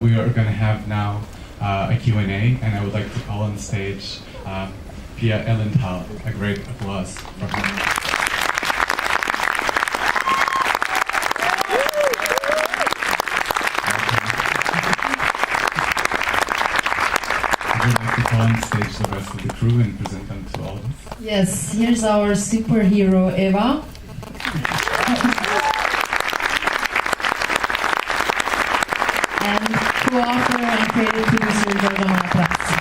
We are going to have now a Q&A, and I would like to call on stage Pia Hellenthal. A great applause for her. Would like to call on stage the rest of the crew and present them to all of us. Yes, here's our superhero Eva. And co-author and creative producer Giorgia Malatrasi.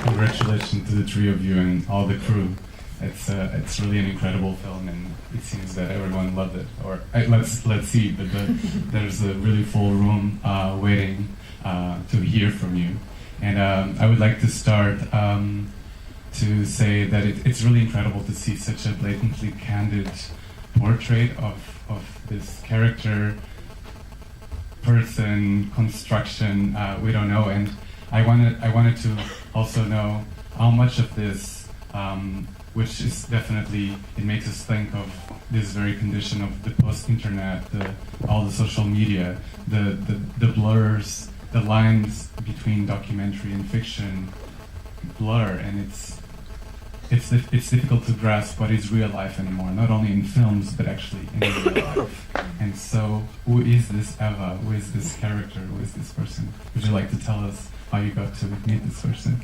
Congratulations to the three of you and all the crew. It's really an incredible film, and it seems that everyone loved it. Or let's see, but there's a really full room waiting to hear from you. And I would like to start to say that it's really incredible to see such a blatantly candid portrait of this character, person, construction. We don't know, and I wanted to also know how much of this. Which is definitely, it makes us think of this very condition of the post-internet, all the social media, the blurs, the lines between documentary and fiction blur, and it's difficult to grasp what is real life anymore, not only in films, but actually in real life. And so, who is this Eva? Who is this character? Who is this person? Would you like to tell us how you got to meet this person?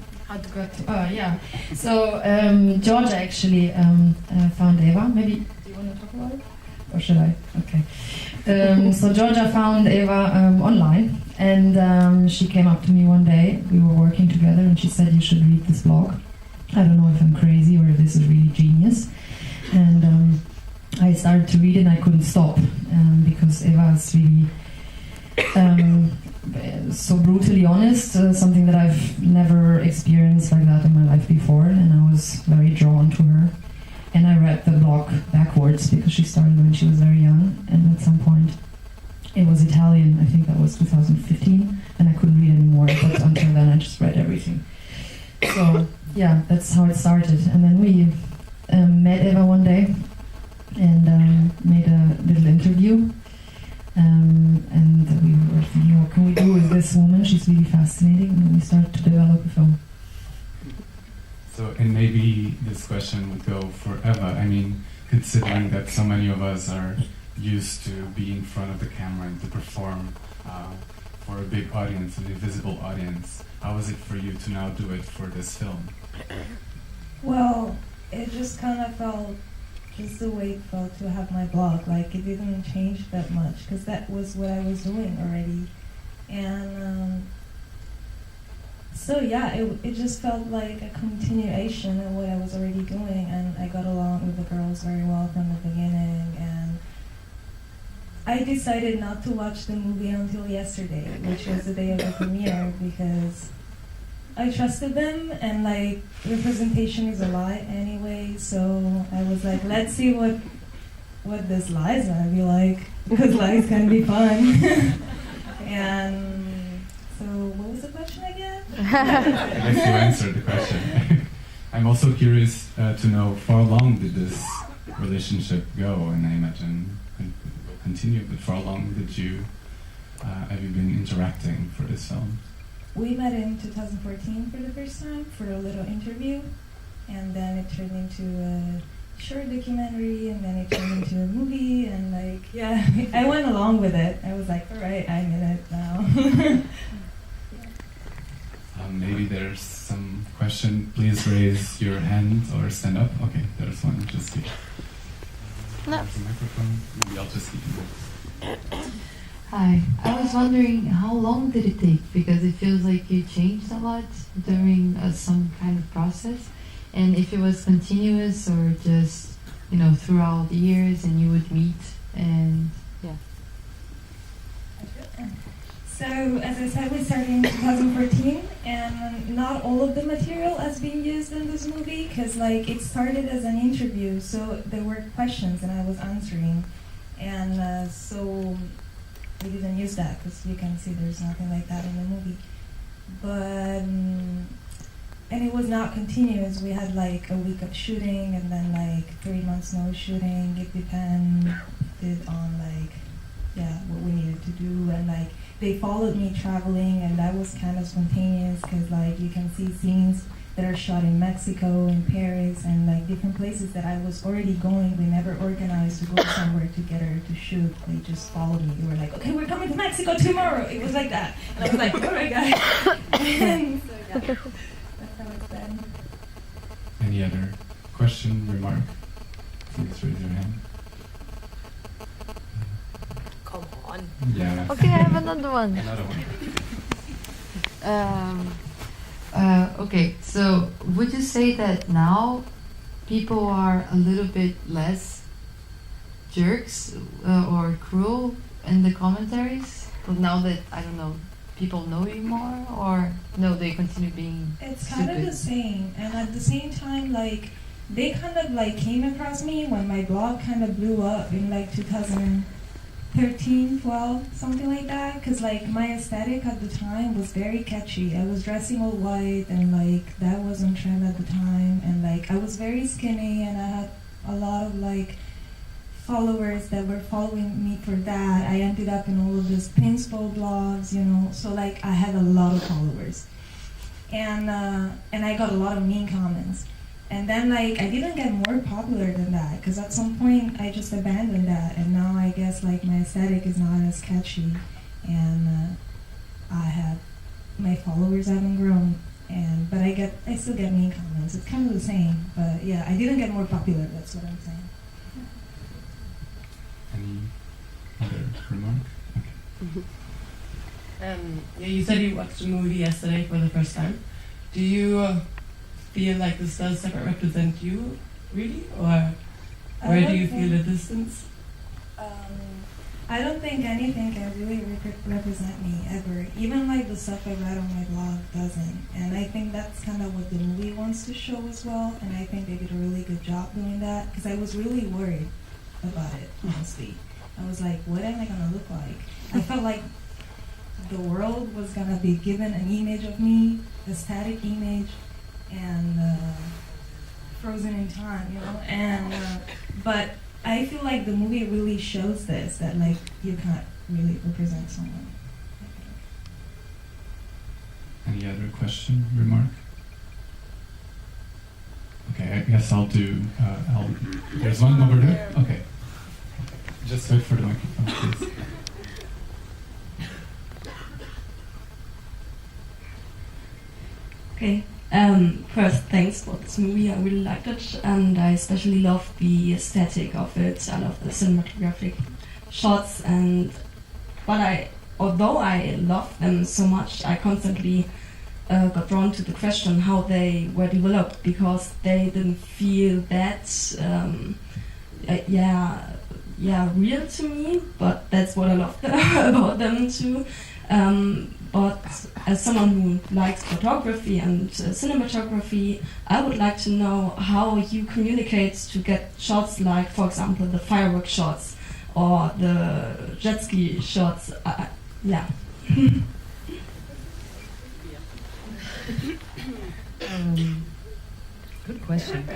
Yeah. So Giorgia actually found Eva. Maybe do you want to talk about it, or should I? Okay. So Giorgia found Eva online, and she came up to me one day. We were working together, and she said, "You should read this blog. I don't know if I'm crazy or if this is really genius." And I started to read it, and I couldn't stop because Eva is really. So brutally honest, something that I've never experienced like that in my life before, and I was very drawn to her. And I read the blog backwards because she started when she was very young, and at some point it was Italian. I think that was 2015, and I couldn't read anymore, but until then I just read everything. So yeah, that's how it started. And then we met Eva one day and made a little interview. And we were thinking, what can we do with this woman? She's really fascinating, and then we started to develop a film. So, and maybe this question would go for Eva. I mean, considering that so many of us are used to be in front of the camera and to perform for a big audience, an invisible audience, how was it for you to now do it for this film? Well, it just kind of felt just the way it felt to have my blog. Like, it didn't change that much because that was what I was doing already. And so yeah, it just felt like a continuation of what I was already doing, and I got along with the girls very well from the beginning. And I decided not to watch the movie until yesterday, which was the day of the premiere, because I trusted them, and like, representation is a lie anyway, so I was like, let's see what this lie is gonna be like, because lies can be fun. And so, what was the question again? I guess you answered the question. I'm also curious to know, for how long did this relationship go? And I imagine it will continue, but for how long have you been interacting for this film? We met in 2014 for the first time for a little interview, and then it turned into a short documentary, and then it turned into a movie, and like, yeah, I went along with it. I was like, all right, I'm in it now. Maybe there's some question. Please raise your hand or stand up. Okay, there's one. Just here. No. There's a microphone. Maybe I'll just keep it. Hi. I was wondering, how long did it take? Because it feels like you changed a lot during some kind of process. And if it was continuous or just, throughout the years and you would meet and, yeah. So, as I said, we started in 2014, and not all of the material has been used in this movie, because it started as an interview, so there were questions and I was answering. And so we didn't use that, because you can see there's nothing like that in the movie. But and it was not continuous. We had like a week of shooting and then like 3 months no shooting. It depended on like, yeah, what we needed to do. And like they followed me traveling, and that was kind of spontaneous because like you can see scenes that are shot in Mexico and Paris and like different places that I was already going. We never organized to go somewhere together to shoot. They just followed me. They were like, okay, we're coming to Mexico tomorrow. It was like that. And I was like, all right, guys. And so, yeah, that's how it's been. Any other question, remark? Please raise your hand. Come on. Yeah. Okay, I have another one. Another one. Okay, so would you say that now people are a little bit less jerks or cruel in the commentaries? Now that, I don't know, people know you more, or no, they continue being It's kind stupid? of the same, and at the same time, like, they kind of like came across me when my blog kind of blew up in like 2013, 12, something like that, because like my aesthetic at the time was very catchy. I was dressing all white, and like that was on trend at the time, and like I was very skinny, and I had a lot of like followers that were following me for that. I ended up in all of these pinspo blogs, you know, so like I had a lot of followers, and I got a lot of mean comments. And then like I didn't get more popular than that, because at some point I just abandoned that, and now I guess like my aesthetic is not as catchy, and my followers haven't grown, but I still get mean comments. It's kind of the same, but yeah, I didn't get more popular. That's what I'm saying. Any other remark? Okay. Yeah, you said you watched the movie yesterday for the first time. Do you feel like this does represent you, really? Or where do you feel the distance? I don't think anything can really represent me, ever. Even like the stuff I write on my blog doesn't. And I think that's kind of what the movie wants to show as well. And I think they did a really good job doing that, because I was really worried about it, honestly. I was like, what am I going to look like? I felt like the world was going to be given an image of me, a static image, and frozen in time, you know? And but I feel like the movie really shows this, that like you can't really represent someone, I think. Any other question, remark? Okay, I guess I'll do. There's one over there. Okay. Just wait for the microphone, please. Okay. First, thanks for this movie. I really liked it, and I especially love the aesthetic of it. I love the cinematographic shots, although I love them so much, I constantly got drawn to the question how they were developed, because they didn't feel that real to me. But that's what I love about them too. But as someone who likes photography and cinematography, I would like to know how you communicate to get shots like, for example, the fireworks shots or the jet ski shots. Yeah. Good question.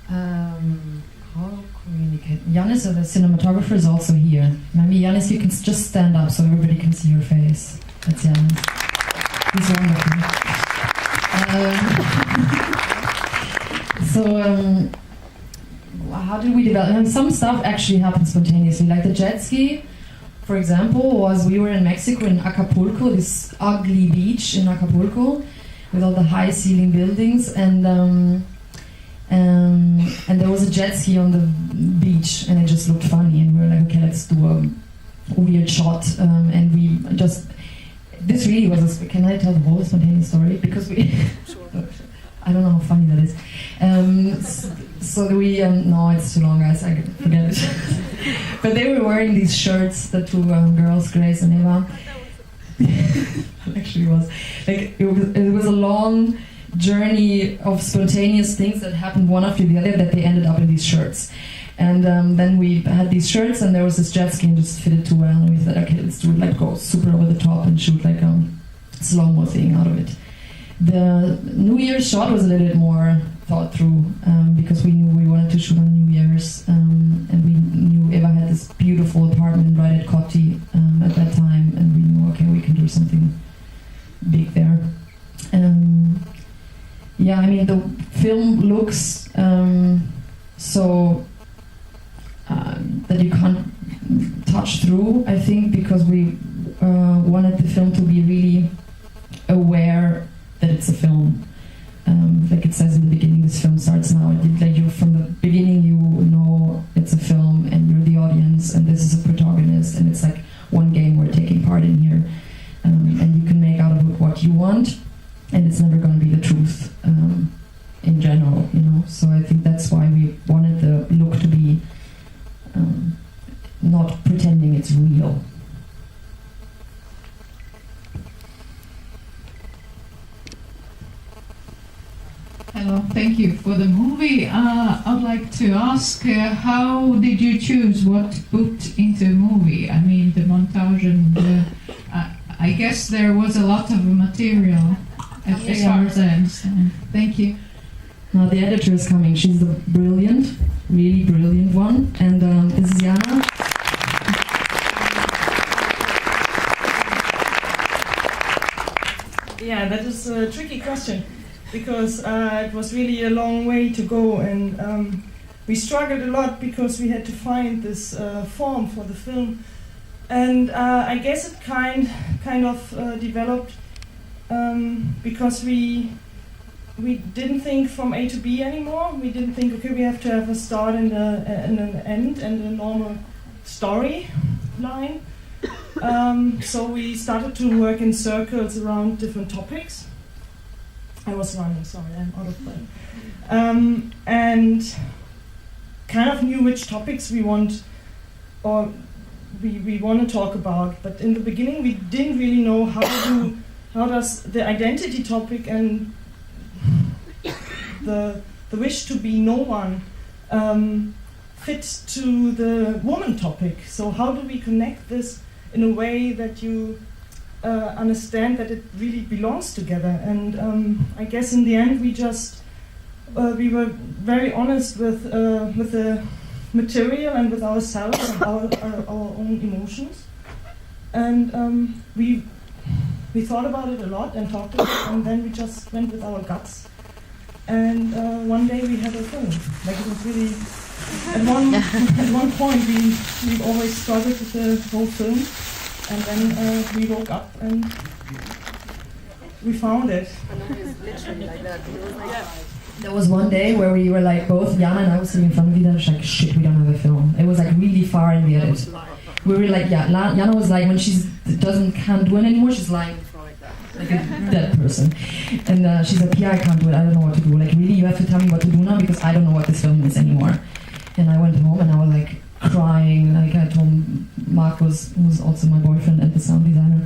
How communicate? Yanis, the cinematographer, is also here. Maybe Yanis, you can just stand up so everybody can see your face. That's Yanis. He's wonderful. How did we develop? Some stuff actually happened spontaneously. Like the jet ski, for example, we were in Mexico, in Acapulco, this ugly beach in Acapulco with all the high ceiling buildings, and there was a jet ski on the beach, and it just looked funny, and we were like, okay, let's do a weird shot, and we just. This really was can I tell the whole spontaneous story? Because we... I don't know how funny that is. No, it's too long, guys, I forget it. But they were wearing these shirts, the two girls, Grace and Eva. Actually was. Like, it was a long journey of spontaneous things that happened one after the other, that they ended up in these shirts. And then we had these shirts, and there was this jet ski and just fitted too well, and we thought, okay, let's do it, like go super over the top and shoot like a slow-mo thing out of it. The New Year's shot was a little bit more thought through because we knew we wanted to shoot on New Year's, and we knew Eva had this beautiful apartment right at Cotti at that time, and we knew, okay, we can do something big there. Yeah, I mean, the film looks so that you can't touch through, I think, because we wanted the film to be really aware that it's a film. Like it says in the beginning, this film starts now. Like you, from the beginning, you know it's a film, and you're the audience, and this is a protagonist, and it's like one game we're taking part in here, and you can make out of it what you want, and it's never going to be the truth in general, you know. So I think that's why we wanted the look to be not pretending it's real. Hello, thank you for the movie. I'd like to ask, how did you choose what to put into a movie? I mean, the montage and I guess there was a lot of material as far as I understand. Thank you. Now the editor is coming. She's the brilliant, really brilliant one. And this is Yana. Yeah, that is a tricky question, because it was really a long way to go, and we struggled a lot because we had to find this form for the film, and I guess it kind of developed because we didn't think from A to B anymore. We didn't think, okay, we have to have a start and an end and a normal story line. So we started to work in circles around different topics. I was running, sorry, I'm out of breath. And kind of knew which topics we want, or we want to talk about. But in the beginning, we didn't really know how does the identity topic and the wish to be no one fit to the woman topic. So how do we connect this in a way that you understand that it really belongs together? And I guess in the end we just we were very honest with the material and with ourselves and our own emotions, and we thought about it a lot and talked about it, and then we just went with our guts, and one day we had a film. Like, it was really at one point we always struggled with the whole film. And then we woke up and we found it. There was one day where we were like, both Yana and I was sitting in front of each other, like, shit, we don't have a film. It was like really far in the edit. We were like, yeah, Yana was like, when she can't do it anymore, she's lying like a dead person. And she's like, yeah, I can't do it, I don't know what to do. Like, really, you have to tell me what to do now, because I don't know what this film is anymore. And I went home and I was like, crying. Like, I told Marcus, who's also my boyfriend and the sound designer,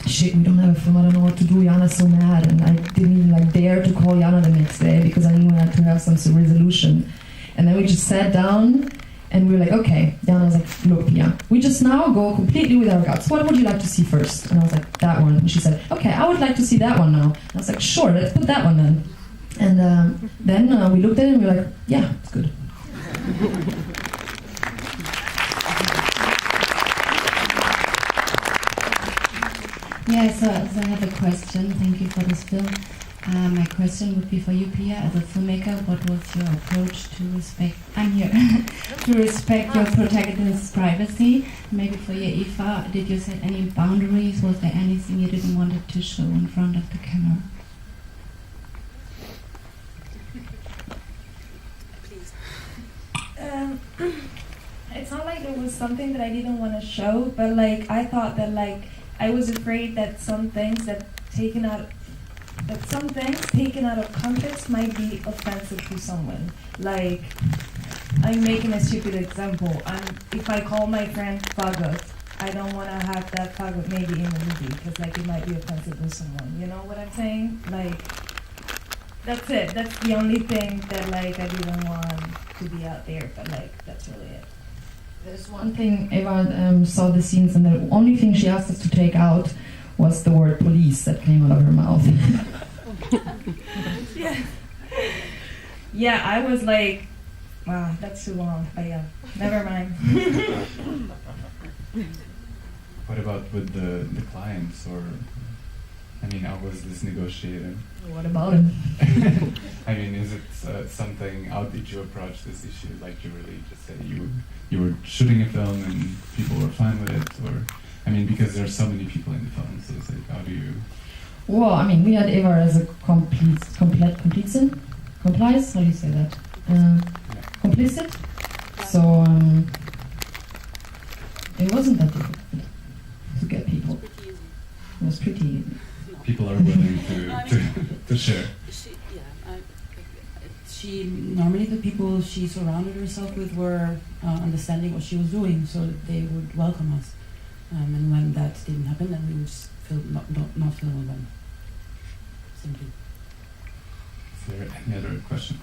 shit, we don't have a film, I don't know what to do, Jana's so mad. And I didn't even dare to call Yana the next day, because I knew I had to have some resolution. And then we just sat down and we were like, okay. Yana was like, look, Pia, we just now go completely with our guts. What would you like to see first? And I was like, that one. And she said, okay, I would like to see that one now. And I was like, sure, let's put that one then. And then we looked at it and we were like, yeah, it's good. Yeah, so I have a question. Thank you for this film. My question would be for you, Pia, as a filmmaker. What was your approach to respect? I'm here to respect your protagonist's privacy. Maybe for you, Eva, did you set any boundaries? Was there anything you didn't want it to show in front of the camera? It's not like it was something that I didn't want to show, but like I thought that I was afraid that some things taken out of context might be offensive to someone. Like, I'm making a stupid example. If I call my friend faggot, I don't want to have that faggot maybe in the movie, because it might be offensive to someone. You know what I'm saying? Like, that's it. That's the only thing that I didn't want to be out there, but that's really it. There's one thing, Eva saw the scenes, and the only thing she asked us to take out was the word police that came out of her mouth. Yeah. Yeah, I was like, wow, that's too long. But yeah, never mind. What about with the clients, or I mean, how was this negotiated? What about it? I mean, is it something? How did you approach this issue? Like, you really just say you were shooting a film and people were fine with it, or I mean, because there are so many people in the film, so it's like, how do you? Well, I mean, we had Eva as a complice. Complice? How do you say that? Complicit. So it wasn't that difficult to get people. It was pretty easy. People are willing to share. She normally the people she surrounded herself with were understanding what she was doing, so they would welcome us. And when that didn't happen, then we would just not film with them. Simply. Is there any other question?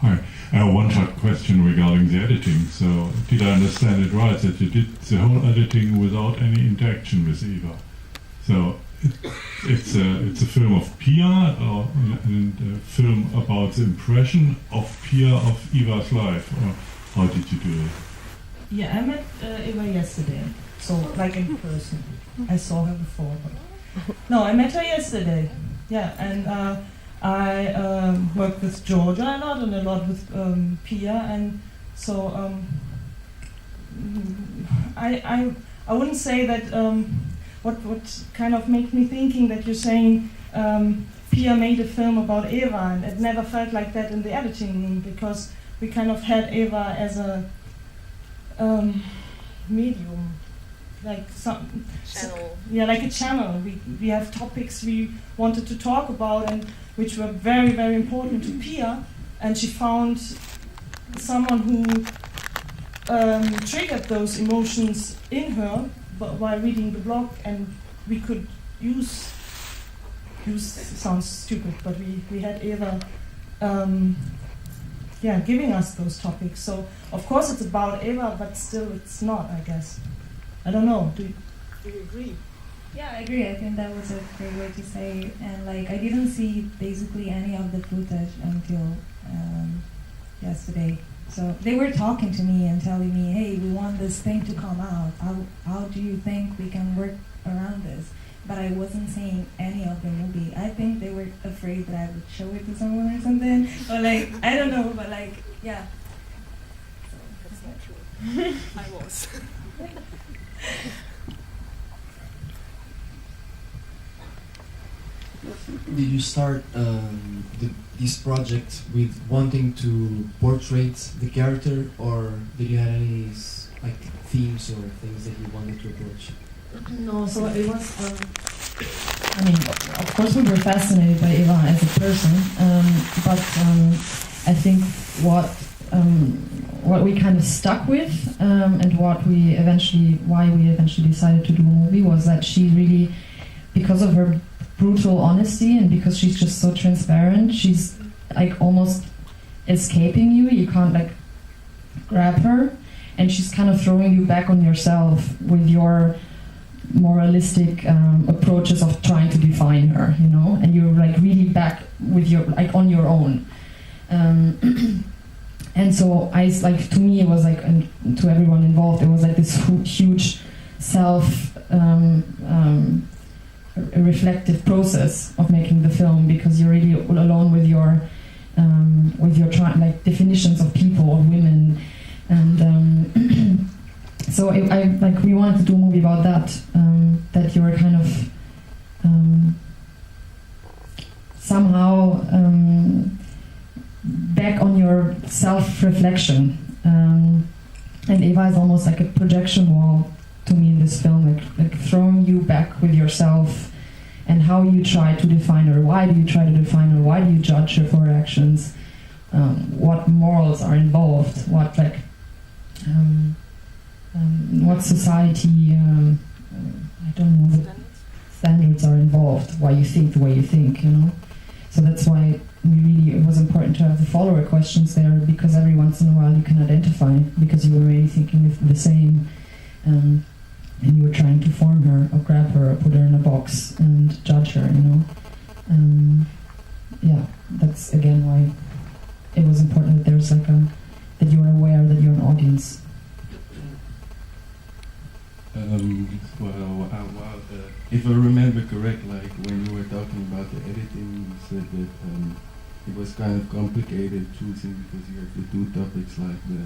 Hi. One question regarding the editing. So, did I understand it right that you did the whole editing without any interaction with Eva? So, it's a film of Pia, and a film about the impression of Pia of Eva's life, or how did you do it? Yeah, I met Eva yesterday, so like in person. I saw her before. But no, I met her yesterday. Yeah, and I worked with Giorgia a lot and a lot with Pia, and so I wouldn't say that what kind of made me thinking that you're saying Pia made a film about Eva, and it never felt like that in the editing room, because we kind of had Eva as a medium, like some channel. Yeah, like a channel. We have topics we wanted to talk about, and which were very, very important to Pia, and she found someone who triggered those emotions in her while reading the blog, and we could use sounds stupid, but we had Eva giving us those topics. So of course it's about Eva, but still it's not, I guess. I don't know. Do you agree? Yeah, I agree. I think that was a great way to say it. And like, I didn't see basically any of the footage until yesterday. So they were talking to me and telling me, hey, we want this thing to come out. How do you think we can work around this? But I wasn't seeing any of the movie. I think they were afraid that I would show it to someone or something. Or like, I don't know, but like, yeah. So, That's not true. I was. Did you start this project with wanting to portray the character, or did you have any like themes or things that you wanted to approach? No, so it was. I mean, of course, we were fascinated by Eva as a person, but I think what we kind of stuck with, and why we eventually decided to do a movie, was that she really, because of her brutal honesty and because she's just so transparent, she's like almost escaping you. You can't like grab her, and she's kind of throwing you back on yourself with your moralistic approaches of trying to define her, you know, and you're like really back with your like on your own. And so to me it was like, and to everyone involved, it was like this huge self reflective process of making the film, because you're really all alone with your like definitions of people, of women, and so we wanted to do a movie about that, that you were kind of somehow back on your self-reflection, and Eva is almost like a projection wall to me in this film, like throwing you back with yourself and how you try to define her. Why do you try to define her? Why do you judge her for her actions? What morals are involved? What like what society I don't know, what standards are involved? Why you think the way you think, you know? So that's why it was important to have the follower questions there, because every once in a while you can identify, because you were really thinking of the same, and you were trying to form her or grab her or put her in a box and judge her, you know. Yeah, that's again why it was important that there's like that you're aware that you're an audience. If I remember correct, like when you were talking about the editing, you said that it was kind of complicated choosing because you have the two topics, like the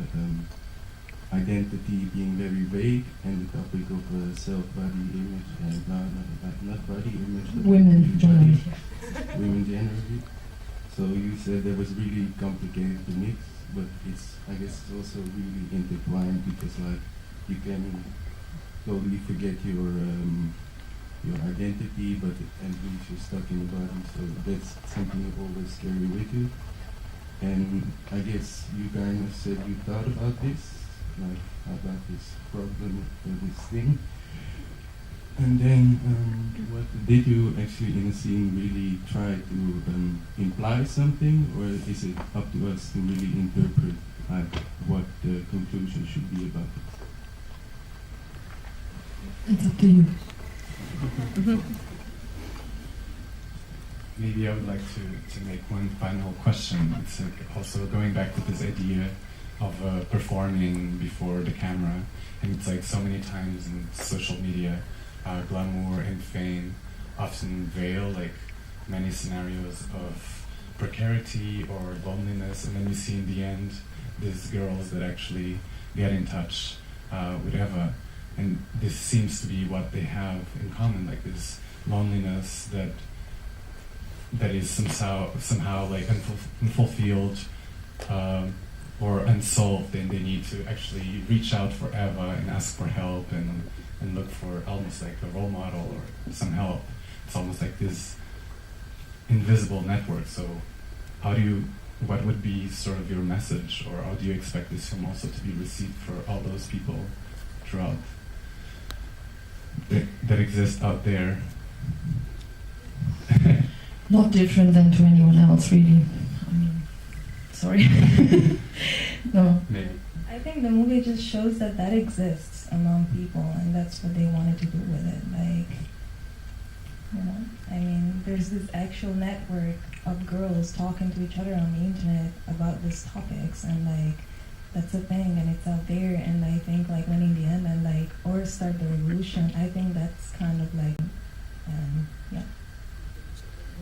identity being very vague and the topic of self-body image and not body image, but women generally. Women generally. So you said that was really complicated to mix, but it's, I guess it's also really intertwined, because like you can totally forget your identity, but at least you're stuck in the body, so that's something you always carry with you. And I guess you kind of said you thought about this, like about this problem or this thing. And then, what did you actually in a scene really try to imply something, or is it up to us to really interpret like what the conclusion should be about it? It's up to you. Maybe I would like to make one final question. It's also going back to this idea of performing before the camera, and it's like so many times in social media, glamour and fame often veil like many scenarios of precarity or loneliness, and then you see in the end these girls that actually get in touch with Eva, and this seems to be what they have in common, like this loneliness that is somehow like unfulfilled or unsolved, and they need to actually reach out for Eva and ask for help and look for almost like a role model or some help. It's almost like this invisible network. So what would be sort of your message, or how do you expect this film also to be received for all those people throughout that exist out there? Not different than to anyone else, really. I mean, sorry. No. Maybe. I think the movie just shows that exists among people, and that's what they wanted to do with it. Like, you know, I mean, there's this actual network of girls talking to each other on the internet about these topics, and like, that's a thing, and it's out there. And I think like when in the end, and like, or start the revolution, I think that's kind of like, yeah.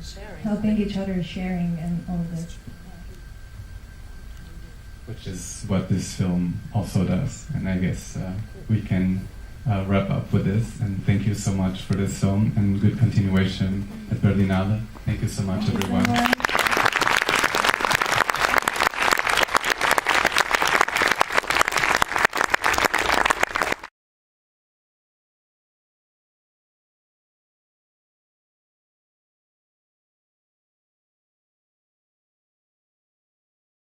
Sharing. Helping each other, sharing, and all this. Which is what this film also does. And I guess we can wrap up with this. And thank you so much for this film, and good continuation at Berlinale. Thank you so much, everyone.